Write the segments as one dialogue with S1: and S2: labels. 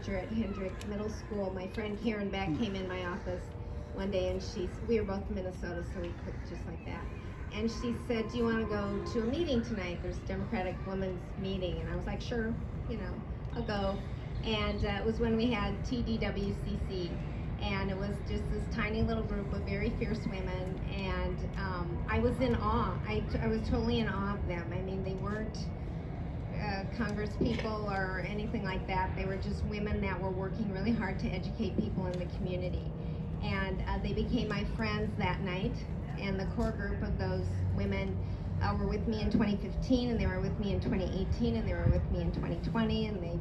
S1: manager at Hendrick Middle School. My friend Karen Beck came in my office one day, and we were both Minnesota, so we clicked just like that. And she said, "Do you want to go to a meeting tonight? There's a Democratic Women's Meeting." And I was like, "Sure, I'll go." And it was when we had TDWCC, and it was just this tiny little group of very fierce women, and I was in awe. I was totally in awe of them. I mean, they weren't Congress people or anything like that. They were just women that were working really hard to educate people in the community. And they became my friends that night, and the core group of those women were with me in 2015, and they were with me in 2018, and they were with me in 2020, and they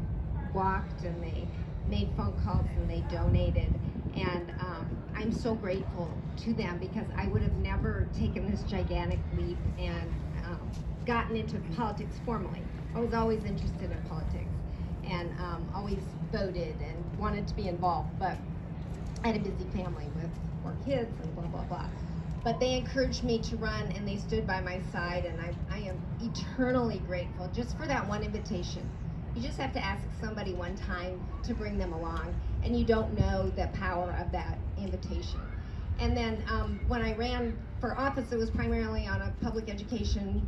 S1: walked, and they made phone calls, and they donated. And I'm so grateful to them, because I would have never taken this gigantic leap and gotten into politics formally. I was always interested in politics, and always voted and wanted to be involved, but I had a busy family with 4 kids and blah, blah, blah. But they encouraged me to run, and they stood by my side, and I am eternally grateful just for that one invitation. You just have to ask somebody one time to bring them along, and you don't know the power of that invitation. And then when I ran for office, it was primarily on a public education,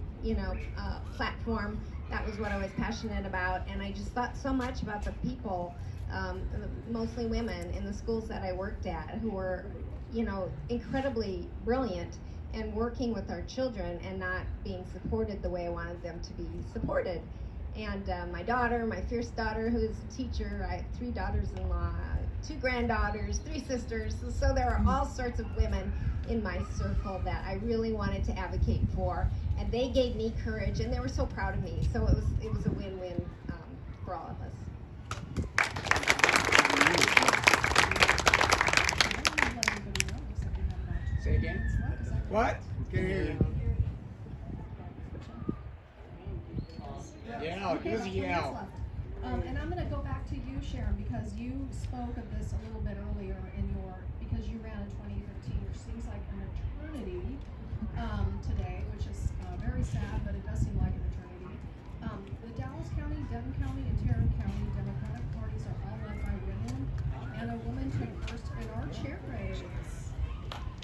S1: platform. That was what I was passionate about, and I just thought so much about the people, mostly women, in the schools that I worked at, who were, incredibly brilliant and working with our children and not being supported the way I wanted them to be supported. And my daughter, my fierce daughter, who is a teacher, I have 3 daughters-in-law, 2 granddaughters, 3 sisters, so there are all sorts of women in my circle that I really wanted to advocate for, and they gave me courage, and they were so proud of me, so it was a win-win for all of us.
S2: Say again? What? Can't hear you. Yell, just yell.
S3: And I'm going to go back to you, Sharon, because you spoke of this a little bit earlier because you ran in 2015, which seems like an eternity today, which is very sad, but it does seem like an eternity. The Dallas County, Denton County, and Tarrant County Democratic parties are all led by women, and a woman took first in our chair race.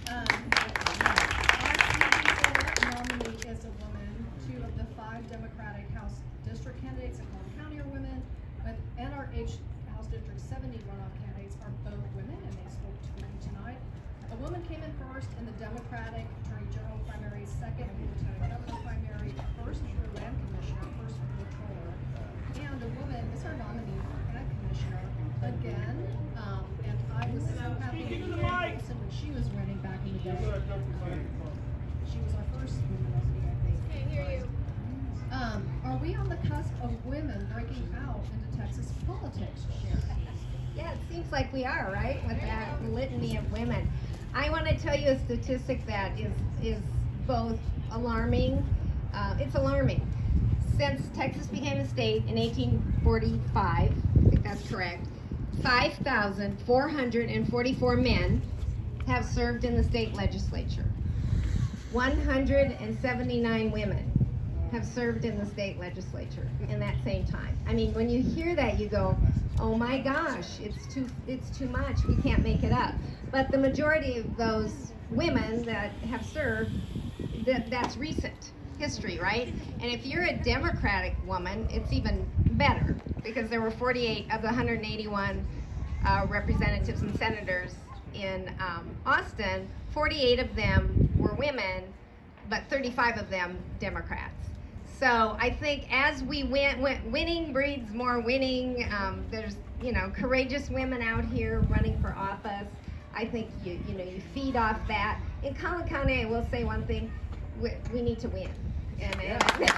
S3: Our nominee is a woman. 2 of the 5 Democratic House District candidates in Clark County are women, and our House District 70 runoff candidates are both women, and they spoke to me tonight. A woman came in first in the Democratic Attorney General primary, second in the Lieutenant Governor primary, first for Land Commissioner, first for Controller, and a woman is our nominee for Ag Commissioner again. And I was so happy to be when she was running back in the day. She was our first woman nominee, I think.
S1: Can't hear you.
S3: Are we on the cusp of women breaking out into Texas politics, Sharon?
S1: Yeah, it seems like we are, right? With that litany of women. I want to tell you a statistic that is both alarming. It's alarming. Since Texas became a state in 1845, I think that's correct, 5,444 men have served in the state legislature. 179 women have served in the state legislature in that same time. I mean, when you hear that, you go, oh my gosh, it's too much, we can't make it up. But the majority of those women that have served, that's recent history, right? And if you're a Democratic woman, it's even better, because there were 48 of the 181 representatives and senators in Austin. 48 of them were women, but 35 of them Democrats. So I think as we winning breeds more winning. There's courageous women out here running for office. I think you feed off that. In Collin County, I will say one thing: we need to win. And we need to win.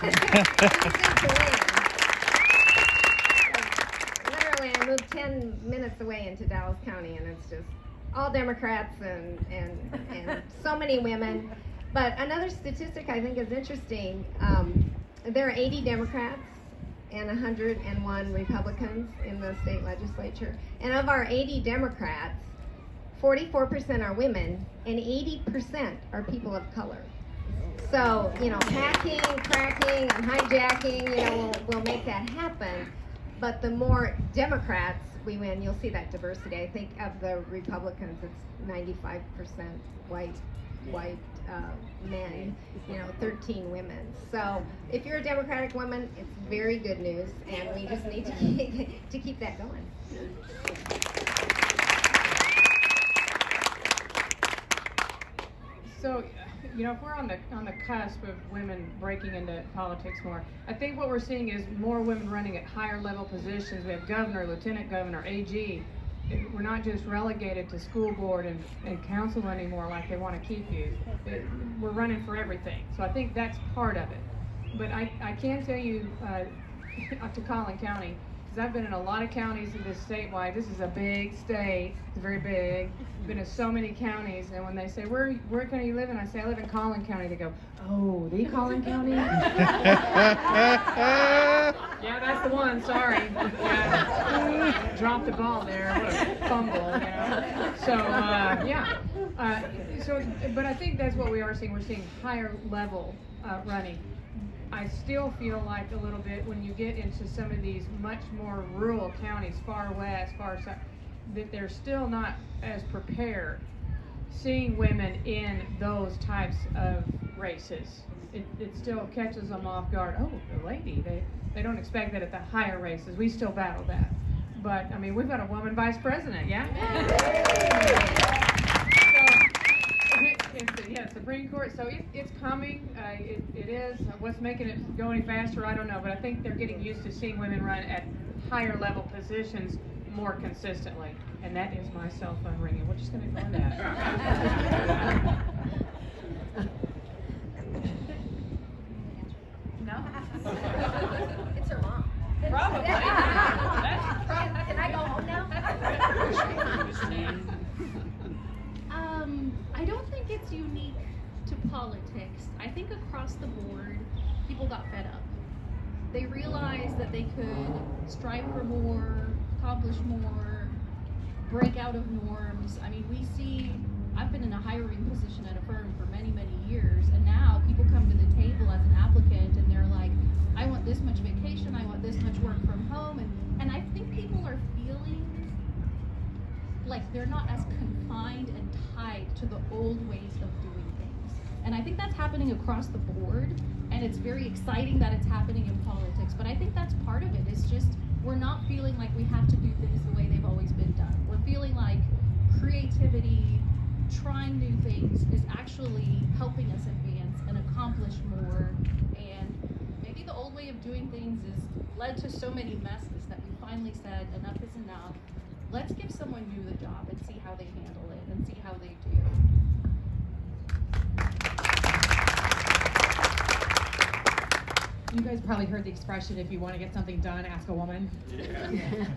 S1: Literally, I moved 10 minutes away into Dallas County, and it's just all Democrats and so many women. But another statistic I think is interesting. There are 80 Democrats and 101 Republicans in the state legislature. And of our 80 Democrats, 44% are women and 80% are people of color. So, hacking, cracking, and hijacking, will make that happen. But the more Democrats we win, you'll see that diversity. I think of the Republicans, it's 95% white men, 13 women. So if you're a Democratic woman, it's very good news, and we just need to keep that going.
S4: So, if we're on the cusp of women breaking into politics more, I think what we're seeing is more women running at higher level positions. We have governor, lieutenant governor, AG. We're not just relegated to school board and council anymore like they want to keep you. We're running for everything. So I think that's part of it. But I can tell you, to Collin County, because I've been in a lot of counties in this statewide. This is a big state. It's very big. I've been in so many counties, and when they say, where can you live in? I say, I live in Collin County. They go, oh, the Collin County? Yeah, that's the one, sorry. Yeah. Dropped the ball there, what a fumble, So, but I think that's what we are seeing. We're seeing higher level running. I still feel like a little bit when you get into some of these much more rural counties, far west, far south, that they're still not as prepared seeing women in those types of races. It still catches them off guard. Oh, the lady, they don't expect that at the higher races. We still battle that. But, I mean, we've got a woman vice president, yeah? Supreme Court, so it's coming. It is. What's making it go any faster, I don't know, but I think they're getting used to seeing women run at higher level positions more consistently. And that is my cell phone ringing. We're just going to ignore that. No?
S1: It's her mom.
S4: Probably.
S1: Can I go home now?
S5: I don't think it's unique to politics. I think across the board, people got fed up. They realized that they could strive for more, accomplish more, break out of norms. I mean, I've been in a hiring position at a firm for many, many years, and now people come to the table as an applicant and they're like, I want this much vacation, I want this much work from home, and I think people are feeling like they're not as confined and tied to the old ways of doing things. And I think that's happening across the board, and it's very exciting that it's happening in politics, but I think that's part of it. It's just, we're not feeling like we have to do things the way they've always been done. We're feeling like creativity, trying new things is actually helping us advance and accomplish more, and maybe the old way of doing things has led to so many messes that we finally said enough is enough. Let's give someone new the job and see how they handle it and see how they do.
S6: You guys probably heard the expression, if you want to get something done, ask a woman. Yeah.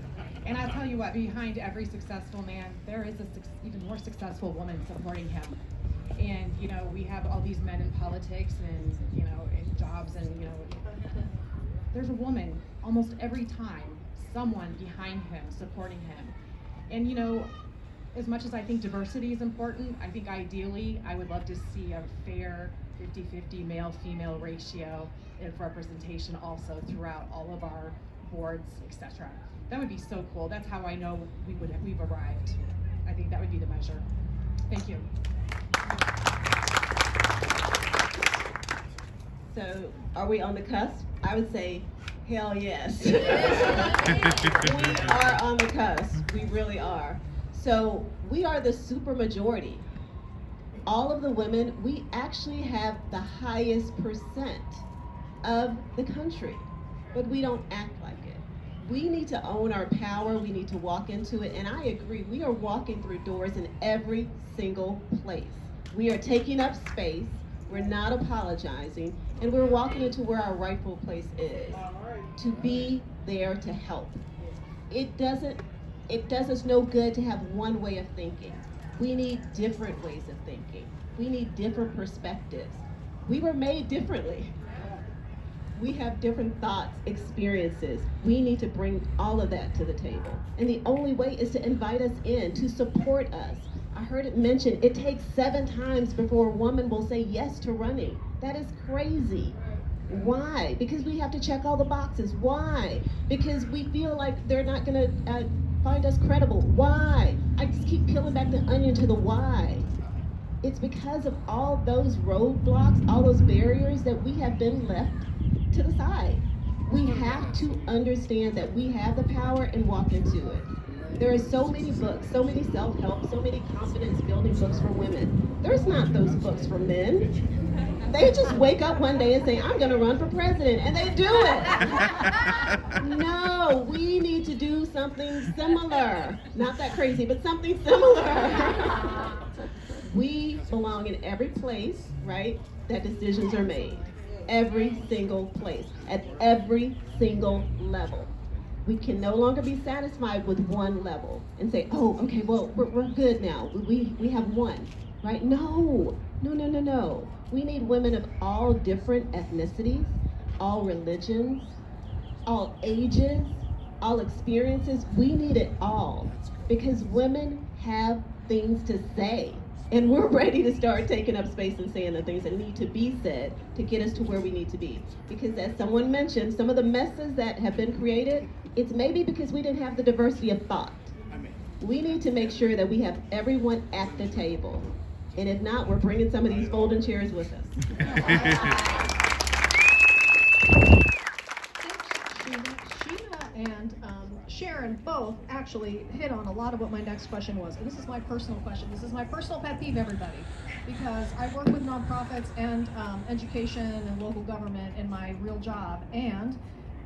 S6: And I'll tell you what, behind every successful man, there is a even more successful woman supporting him. And, we have all these men in politics and, in jobs and, there's a woman almost every time, someone behind him supporting him. And, as much as I think diversity is important, I think ideally I would love to see a fair 50-50 male-female ratio of representation also throughout all of our boards, etc. That would be so cool. That's how I know we've arrived. I think that would be the measure. Thank you.
S7: So, are we on the cusp? I would say, hell yes. We are on the cusp. We really are. So, we are the super majority. All of the women, we actually have the highest percent of the country, but we don't act like it. We need to own our power. We need to walk into it. And I agree, we are walking through doors in every single place. We are taking up space. We're not apologizing. And we're walking into where our rightful place is, to be there to help. It does us no good to have one way of thinking. We need different ways of thinking. We need different perspectives. We were made differently. We have different thoughts, experiences. We need to bring all of that to the table. And the only way is to invite us in, to support us. I heard it mentioned, it takes 7 times before a woman will say yes to running. That is crazy. Why? Because we have to check all the boxes. Why? Because we feel like they're not gonna Find us credible. Why? I just keep peeling back the onion to the why. It's because of all those roadblocks, all those barriers that we have been left to the side. We have to understand that we have the power and walk into it. There are so many books, so many self-help, so many confidence-building books for women. There's not those books for men. They just wake up one day and say, I'm gonna run for president, and they do it. No, we need to do something similar. Not that crazy, but something similar. We belong in every place, right, that decisions are made. Every single place, at every single level. We can no longer be satisfied with one level and say, oh, okay, well, we're good now. We have one, right? No. We need women of all different ethnicities, all religions, all ages, all experiences. We need it all because women have things to say. And we're ready to start taking up space and saying the things that need to be said to get us to where we need to be. Because as someone mentioned, some of the messes that have been created, it's maybe because we didn't have the diversity of thought. We need to make sure that we have everyone at the table. And if not, we're bringing some of these folding chairs with us.
S3: And Sharon both actually hit on a lot of what my next question was. And this is my personal question. This is my personal pet peeve, everybody. Because I work with nonprofits and education and local government in my real job. And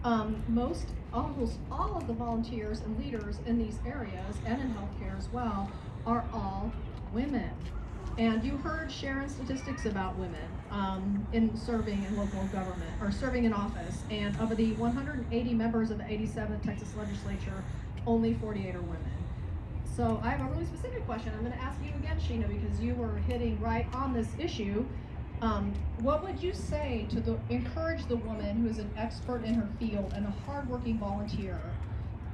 S3: almost all of the volunteers and leaders in these areas and in healthcare as well are all women. And you heard Sharon's statistics about women in serving in local government or serving in office. And of the 180 members of the 87th Texas legislature, only 48 are women. So I have a really specific question. I'm going to ask you again, Sheena, because you were hitting right on this issue. What would you say to encourage the woman who is an expert in her field and a hardworking volunteer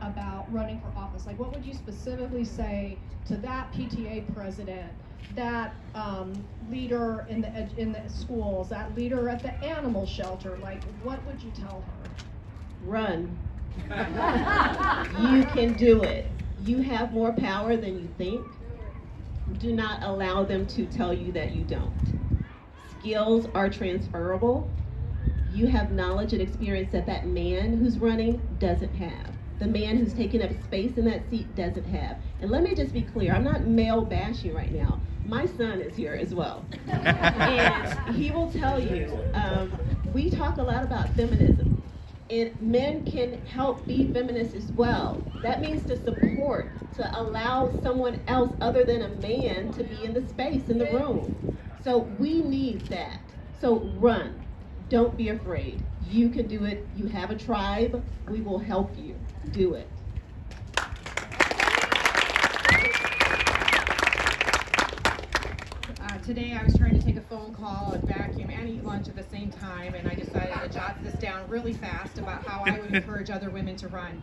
S3: about running for office? Like, what would you specifically say to that PTA president, that leader in the schools, that leader at the animal shelter? Like, what would you tell her?
S7: Run. You can do it. You have more power than you think. Do not allow them to tell you that you don't. Skills are transferable. You have knowledge and experience that that man who's running doesn't have. The man who's taking up space in that seat doesn't have. And let me just be clear, I'm not male bashing right now. My son is here as well. And he will tell you, we talk a lot about feminism. And men can help be feminists as well. That means to support, to allow someone else other than a man to be in the space, in the room. So we need that. So run. Don't be afraid. You can do it. You have a tribe. We will help you. Do it.
S6: Today I was trying to take a phone call and vacuum and eat lunch at the same time, and I decided to jot this down really fast about how I would encourage other women to run.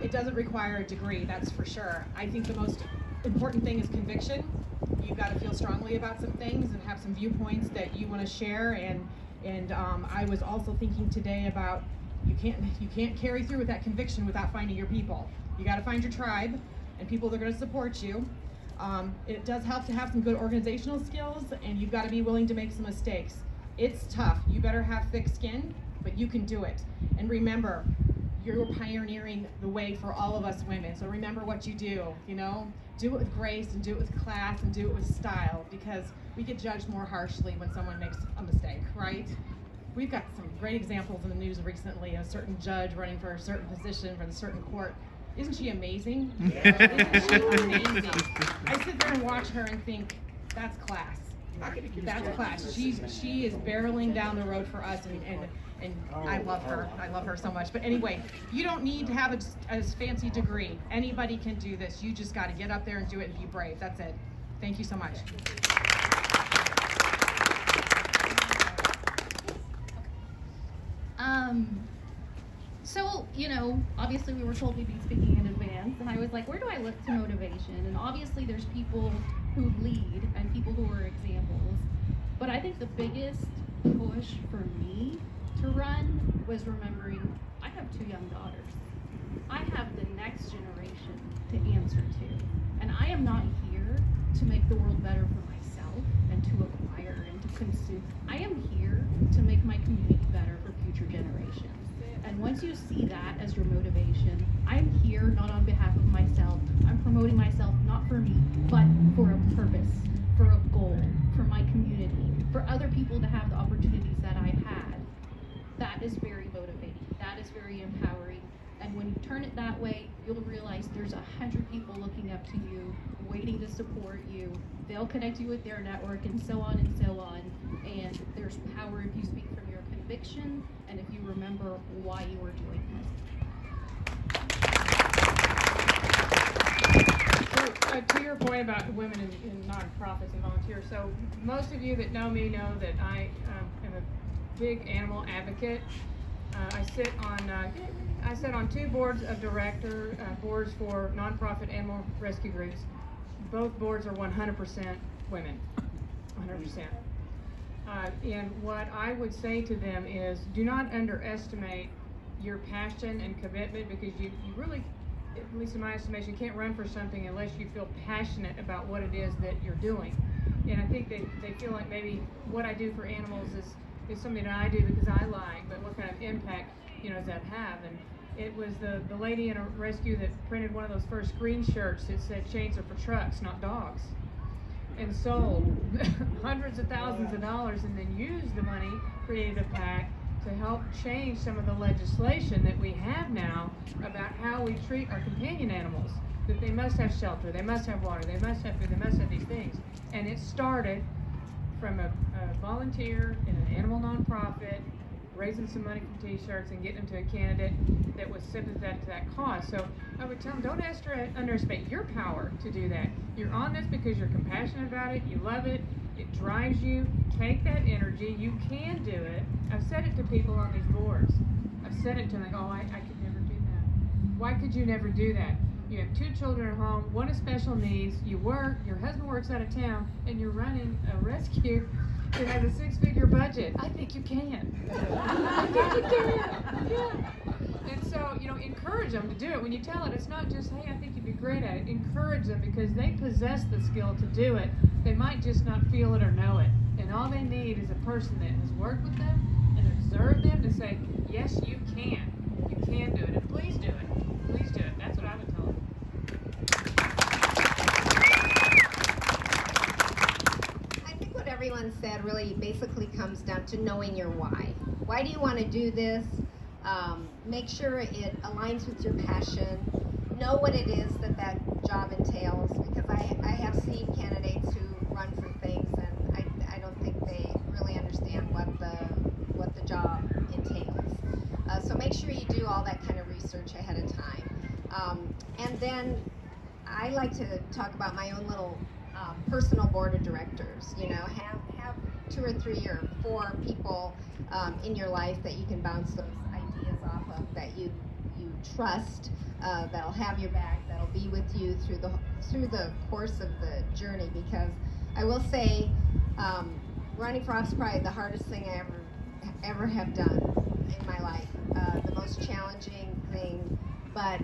S6: It doesn't require a degree, that's for sure. I think the most important thing is conviction. You've got to feel strongly about some things and have some viewpoints that you want to share. And I was also thinking today about you can't carry through with that conviction without finding your people. You got to find your tribe and people that are going to support you. It does help to have some good organizational skills, and you've got to be willing to make some mistakes. It's tough. You better have thick skin, but you can do it. And remember, you're pioneering the way for all of us women. So remember what you do, do it with grace and do it with class and do it with style, because we get judged more harshly when someone makes a mistake, right? We've got some great examples in the news recently, a certain judge running for a certain position for a certain court. Isn't she amazing? Isn't she amazing? I sit there and watch her and think, that's class. That's class. She is barreling down the road for us, and I love her. I love her so much. But anyway, you don't need to have a fancy degree. Anybody can do this. You just got to get up there and do it and be brave. That's it. Thank you so much.
S5: So, obviously we were told we'd be speaking in advance, and I was like, where do I look to motivation? And obviously there's people who lead and people who are examples. But I think the biggest push for me to run was remembering I have 2 young daughters. I have the next generation to answer to. And I am not here to make the world better for myself and to acquire and to consume. I am here to make my community better for future generations. And once you see that as your motivation, I'm here not on behalf of myself. I'm promoting myself not for me, but for a purpose, for a goal, for my community, for other people to have the opportunities that I had. That is very motivating. That is very empowering. And when you turn it that way, you'll realize there's 100 people looking up to you, waiting to support you. They'll connect you with their network and so on and so on. And there's power if you speak from your conviction and if you remember why you are doing this.
S4: So, to your point about women in nonprofits and volunteers, so most of you that know me know that I am a big animal advocate. I sit on 2 boards of boards for nonprofit animal rescue groups. Both boards are 100% women, 100%. And what I would say to them is, do not underestimate your passion and commitment, because you really, at least in my estimation, you can't run for something unless you feel passionate about what it is that you're doing. And I think they feel like maybe what I do for animals is something that I do because I like, but what kind of impact, does that have? And it was the lady in a rescue that printed one of those first green shirts that said chains are for trucks, not dogs, and sold hundreds of thousands of dollars, and then used the money, created a PAC to help change some of the legislation that we have now about how we treat our companion animals, that they must have shelter, they must have water, they must have food, they must have these things. And it started from a volunteer in an animal nonprofit, raising some money from t-shirts and getting them to a candidate that was sympathetic to that cause. So I would tell them, don't underestimate your power to do that. You're on this because you're compassionate about it, you love it, it drives you. Take that energy, you can do it. I've said it to people on these boards. I've said it to them, like, oh, I could never do that. Why could you never do that? You have 2 children at home, one with special needs, you work, your husband works out of town, and you're running a rescue that has a 6-figure budget. I think you can. I think you can. Yeah. And so, encourage them to do it. When you tell it, it's not just, hey, I think you'd be great at it. Encourage them, because they possess the skill to do it. They might just not feel it or know it. And all they need is a person that has worked with them and observed them to say, yes, you can. You can do it. And please do it. Please do it. That's what I would tell them.
S1: Everyone said really basically comes down to knowing your why. Why do you want to do this? Make sure it aligns with your passion. Know what it is that job entails, because I have seen candidates who run for things and I don't think they really understand what the job entails. So make sure you do all that kind of research ahead of time. And then I like to talk about my own little personal board of directors. Have 2 or 3 or 4 people in your life that you can bounce those ideas off of, that you trust, that'll have your back, that'll be with you through the course of the journey. Because I will say, running for office is probably the hardest thing I ever have done in my life. The most challenging thing, but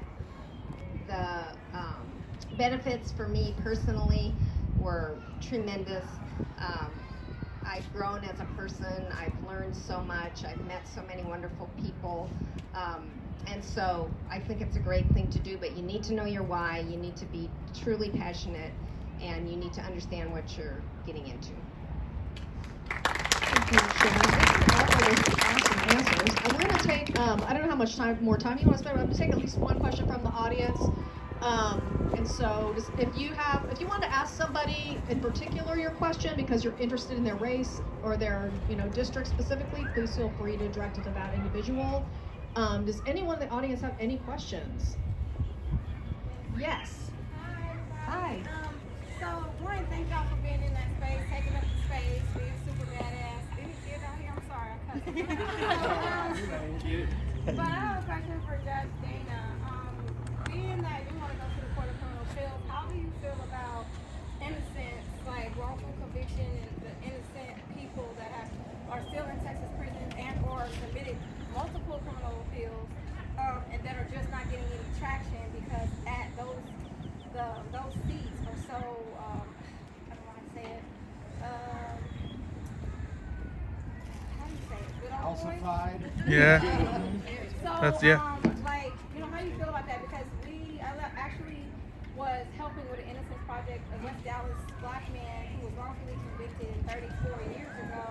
S1: the benefits for me personally were tremendous. I've grown as a person. I've learned so much. I've met so many wonderful people. And so I think it's a great thing to do, but you need to know your why. You need to be truly passionate, and you need to understand what you're getting into.
S3: Thank you, Shannon. Thank you all for those awesome answers. And we're going to take, I don't know how much more time you want to spend, but I'm going to take at least one question from the audience. And so if you want to ask somebody in particular your question because you're interested in their race or their district specifically, please feel free to direct it to that individual. Does anyone in the audience have any questions? Yes.
S8: Hi.
S3: Hi.
S8: So, one, thank y'all for being in that space, taking up the space, being super badass. Any kids out here? I'm sorry, I cut But I have a question for Judge Dana. Being that you want to go to the Court of Criminal Appeals, how do you feel about innocence, like wrongful conviction, and the innocent people that are still in Texas prisons and or submitted multiple criminal appeals and that are just not getting any traction because at those seats are so I don't want to say it. How do you say it? Good old boy?
S2: Calcified.
S9: Yeah.
S8: So,
S9: That's- yeah.
S8: like, how do you feel about that? Because I actually was helping with an Innocence Project, a West Dallas black man who was wrongfully convicted 34 years ago,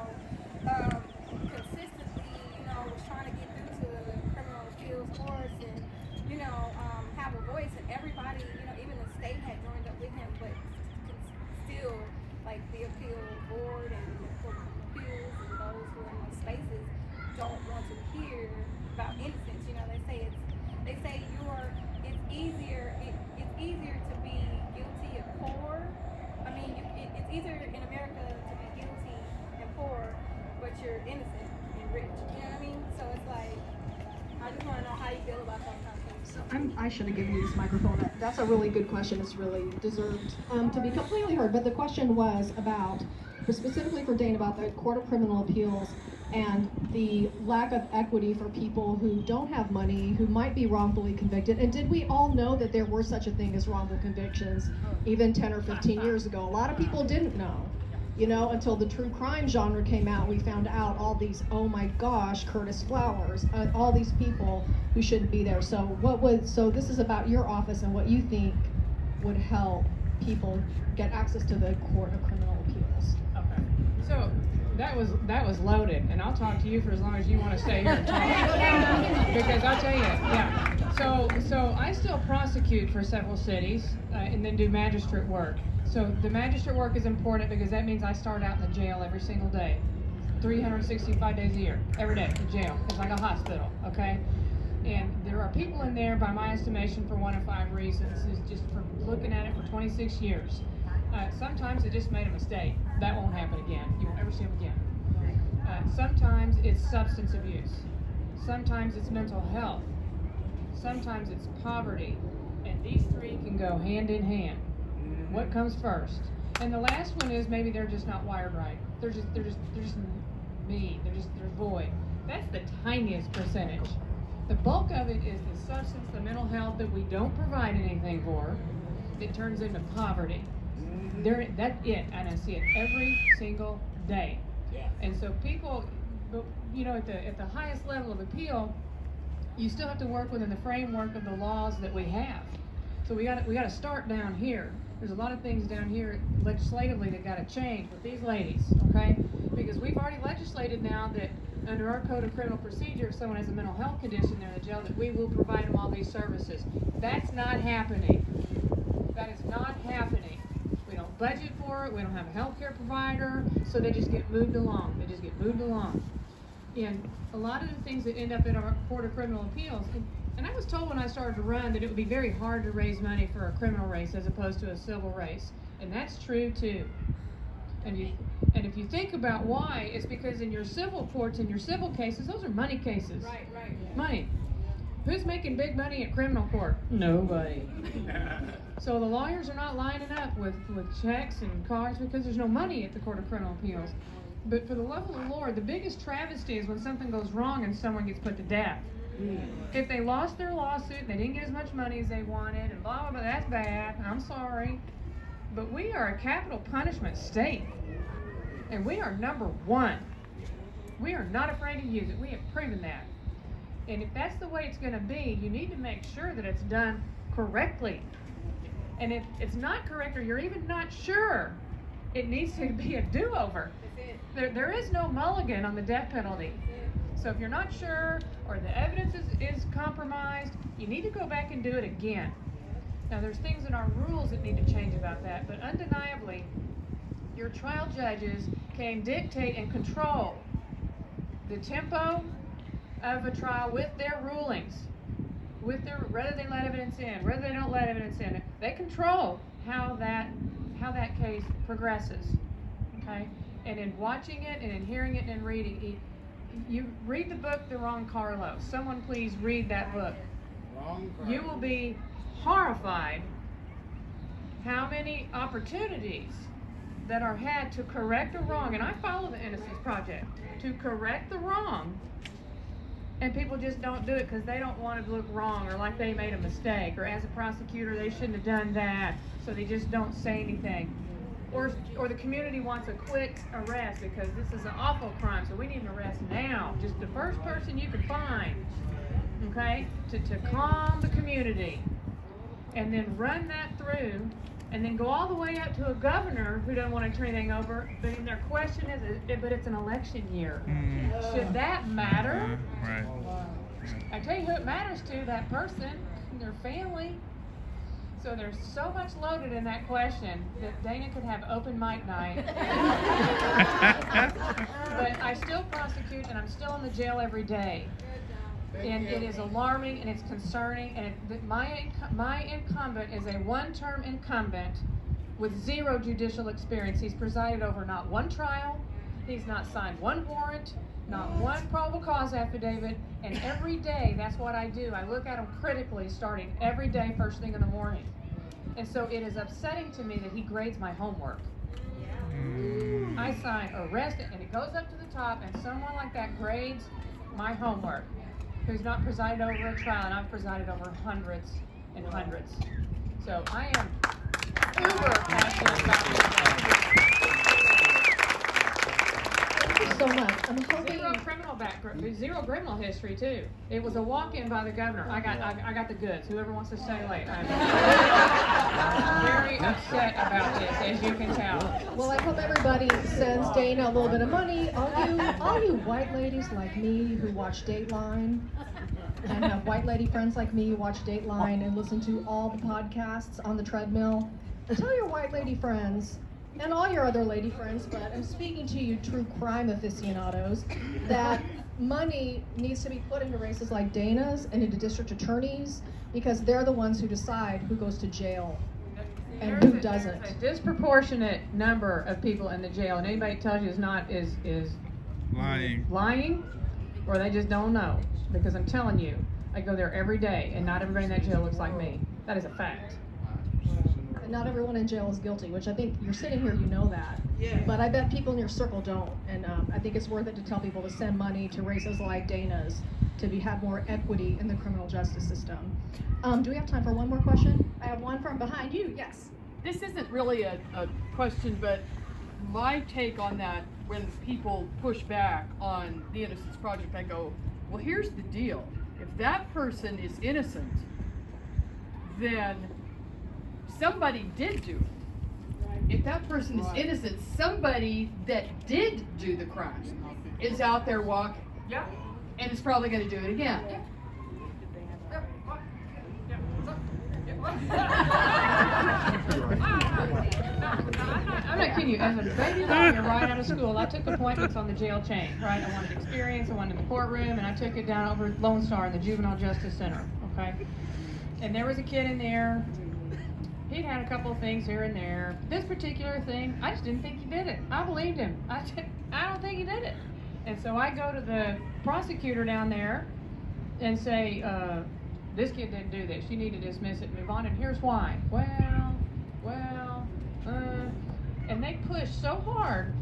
S8: consistently, was trying to get through to the criminal appeals courts and, have a voice, and everybody, even the state had joined up with him, but still, like, the appeal board and the court of appeals and those who are in those spaces don't want to hear about innocence. They say it's easier to be guilty and poor. I mean, it's easier in America to be guilty and poor, but you're innocent and rich. You know what I mean? So it's like, I just want to know how you feel about that kind of thing.
S10: I should have given you this microphone. That's a really good question. It's really deserved to be completely heard. But the question was specifically for Dane, about the Court of Criminal Appeals and the lack of equity for people who don't have money, who might be wrongfully convicted. And did we all know that there were such a thing as wrongful convictions even 10 or 15 years ago? A lot of people didn't know. Until the true crime genre came out, we found out all these, oh my gosh, Curtis Flowers, all these people who shouldn't be there. So this is about your office and what you think would help people get access to the Court of Criminal Appeals.
S4: Okay. So that was loaded, and I'll talk to you for as long as you want to stay here and talk. Because I'll tell you, yeah. So I still prosecute for several cities and then do magistrate work. So the magistrate work is important because that means I start out in the jail every single day, 365 days a year, every day in jail. It's like a hospital, okay? And there are people in there, by my estimation, for one of 5 reasons. Is just from looking at it for 26 years. Sometimes they just made a mistake. That won't happen again. You won't ever see them again. Sometimes it's substance abuse. Sometimes it's mental health. Sometimes it's poverty. And these 3 can go hand in hand. What comes first? And the last one is maybe they're just not wired right. They're just mean. They're void. That's the tiniest percentage. The bulk of it is the substance, the mental health that we don't provide anything for. It turns into poverty. That's it, and I see it every single day.
S2: Yeah.
S4: And so people, at the highest level of appeal, you still have to work within the framework of the laws that we have. So we got to start down here. There's a lot of things down here legislatively that got to change with these ladies, okay? Because we've already legislated now that under our Code of Criminal Procedure, if someone has a mental health condition, they're in the jail, that we will provide them all these services. That's not happening. That is not happening. We don't budget for it. We don't have a health care provider. So they just get moved along. And a lot of the things that end up in our Court of Criminal Appeals, and I was told when I started to run that it would be very hard to raise money for a criminal race as opposed to a civil race. And that's true too. And if you think about why, it's because in your civil courts, in your civil cases, those are money cases.
S8: Right.
S4: Money. Who's making big money at criminal court? Nobody. So the lawyers are not lining up with checks and cards because there's no money at the Court of Criminal Appeals. But for the love of the Lord, the biggest travesty is when something goes wrong and someone gets put to death. If they lost their lawsuit and they didn't get as much money as they wanted and blah, blah, blah, that's bad, and I'm sorry. But we are a capital punishment state. And we are number 1. We are not afraid to use it. We have proven that. And if that's the way it's going to be, you need to make sure that it's done correctly. And if it's not correct or you're even not sure, it needs to be a do-over. There is no mulligan on the death penalty. So if you're not sure or the evidence is compromised, you need to go back and do it again. Now there's things in our rules that need to change about that, but undeniably, your trial judges can dictate and control the tempo of a trial with their rulings, whether they let evidence in, whether they don't let evidence in. They control how that case progresses, okay? And in watching it and in hearing it and in reading it, you read the book, The Wrong Carlos. Someone please read that book. You will be horrified how many opportunities that are had to correct a wrong, and I follow the Innocence Project, to correct the wrong And people just don't do it because they don't want to look wrong or like they made a mistake, or as a prosecutor they shouldn't have done that, so they just don't say anything. Or the community wants a quick arrest because this is an awful crime, so we need an arrest now. Just the first person you can find, okay, to calm the community. And then run that through, and then go all the way up to a governor who doesn't want to turn anything over. But their question is, but it's an election year. Should that matter?
S9: Right.
S4: I tell you who it matters to, that person, their family. So there's so much loaded in that question that Dana could have open mic night. But I still prosecute, and I'm still in the jail every day. And it is alarming, and it's concerning, and my incumbent is a one-term incumbent with 0 judicial experience. He's presided over not one trial, he's not signed one warrant, not one probable cause affidavit, and every day, that's what I do. I look at him critically starting every day, first thing in the morning. And so it is upsetting to me that he grades my homework. I sign arrested, and it goes up to the top, and someone like that grades my homework, who's not presided over a trial, and I've presided over hundreds and hundreds. So I am uber passionate about this.
S10: Thank you so much. I'm hoping.
S4: Zero criminal history too. It was a walk-in by the governor. I got the goods. Whoever wants to stay late. I'm very upset about this, as you can tell.
S10: Well, I hope everybody sends Dana a little bit of money. All you white ladies like me who watch Dateline and have white lady friends like me who watch Dateline and listen to all the podcasts on the treadmill, tell your white lady friends and all your other lady friends, but I'm speaking to you true crime aficionados, that money needs to be put into races like Dana's and into district attorneys, because they're the ones who decide who goes to jail and who doesn't.
S4: There's a disproportionate number of people in the jail, and anybody tells you is lying, or they just don't know. Because I'm telling you, I go there every day, and not everybody in that jail looks like me. That is a fact.
S10: And not everyone in jail is guilty, which I think you're sitting here, you know that. Yeah. But I bet people in your circle don't, and I think it's worth it to tell people to send money to races like Dana's to have more equity in the criminal justice system. Do we have time for one more question? I have one from behind you. Yes.
S11: This isn't really a question, but my take on that, when people push back on the Innocence Project, I go, well, here's the deal. If that person is innocent, then somebody did do it. If that person is innocent, somebody that did do the crime is out there walking.
S4: Yeah.
S11: And is probably going to do it again.
S4: I'm not kidding you. As a baby lawyer right out of school, I took appointments on the jail chain, right? I wanted experience, I wanted the courtroom, and I took it down over Lone Star in the Juvenile Justice Center, okay? And there was a kid in there. He'd had a couple of things here and there. This particular thing, I just didn't think he did it. I believed him. I don't think he did it. And so I go to the prosecutor down there and say, this kid didn't do this. You need to dismiss it and move on, and here's why. And they pushed so hard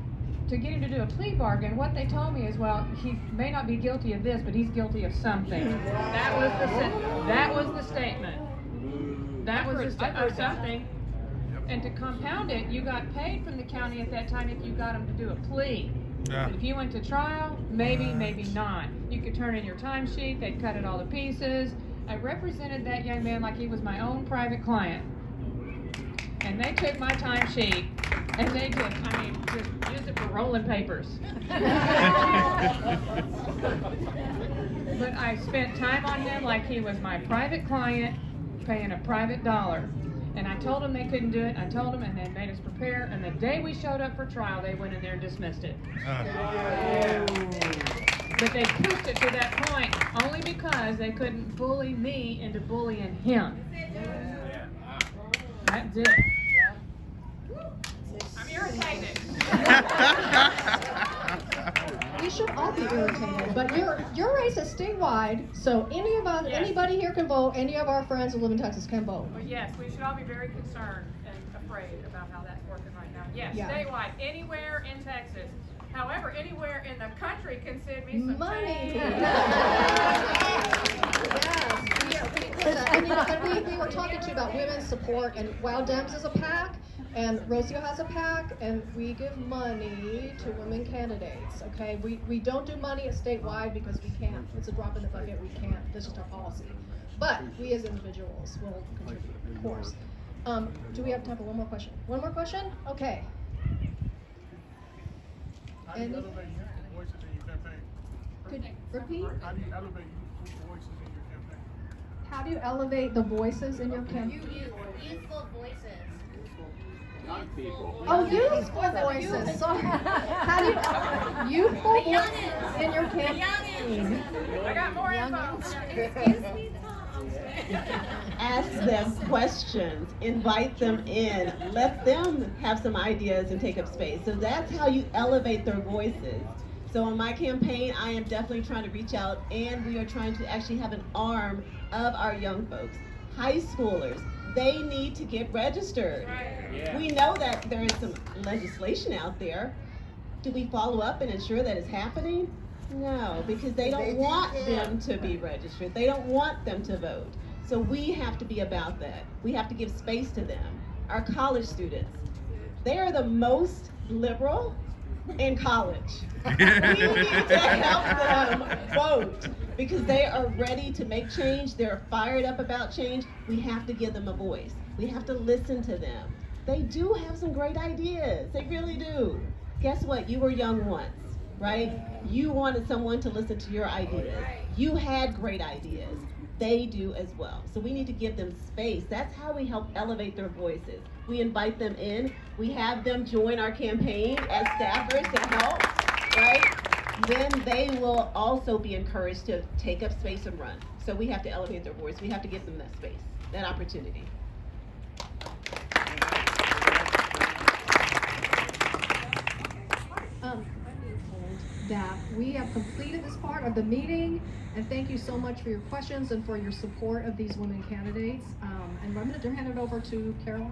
S4: to get him to do a plea bargain. What they told me is, well, he may not be guilty of this, but he's guilty of something. That was the statement. That was the statement of something. And to compound it, you got paid from the county at that time if you got him to do a plea. Yeah. But if you went to trial, maybe not. You could turn in your timesheet, they'd cut it all to pieces. I represented that young man like he was my own private client. And they took my timesheet, and they just used it for rolling papers. But I spent time on him like he was my private client, paying a private dollar. And I told them they couldn't do it. I told them, and they made us prepare. And the day we showed up for trial, they went in there and dismissed it. But they pushed it to that point only because they couldn't bully me into bullying him. That's it. I'm irritated.
S10: We we should all be irritated, but your race is statewide, so anybody here can vote, any of our friends who live in Texas can vote.
S4: Well, yes, we should all be very concerned and afraid about how that's working right now. Yes,
S10: Yeah.
S4: statewide, anywhere in Texas. However, anywhere in the country can send me some
S10: Money.
S4: change.
S10: And we were talking to you about women's support, and Wild Dems is a PAC, and Rocio has a PAC, and we give money to women candidates, okay? We don't do money at statewide because we can't. It's a drop in the bucket, we can't. That's just our policy. But we as individuals will contribute, of course. Do we have time for one more question? One more question? Okay.
S9: How do you elevate youth voices in your campaign?
S10: Could you repeat?
S9: How do you elevate youth voices in your campaign?
S10: How do you elevate the voices in your campaign?
S12: Youthful voices.
S2: Young people.
S10: Oh, youthful voices. Sorry. How do you youthful voices in your campaign?
S4: I got more info.
S12: Excuse me,
S7: Ask them questions, invite them in, let them have some ideas and take up space. So that's how you elevate their voices. So on my campaign, I am definitely trying to reach out, and we are trying to actually have an arm of our young folks. High schoolers, they need to get registered.
S2: Yeah.
S7: We know that there is some legislation out there. Do we follow up and ensure that it's happening? No, because they don't want them to be registered. They don't want them to vote. So we have to be about that. We have to give space to them. Our college students, they are the most liberal in college. We need to help them vote because they are ready to make change. They're fired up about change. We have to give them a voice. We have to listen to them. They do have some great ideas. They really do. Guess what? You were young once, right? You wanted someone to listen to your ideas. You had great ideas. They do as well. So we need to give them space. That's how we help elevate their voices. We invite them in. We have them join our campaign as staffers to help, right? Then they will also be encouraged to take up space and run. So we have to elevate their voice. We have to give them that space, that opportunity.
S10: That we have completed this part of the meeting, and thank you so much for your questions and for your support of these women candidates. And I'm going to hand it over to Carol.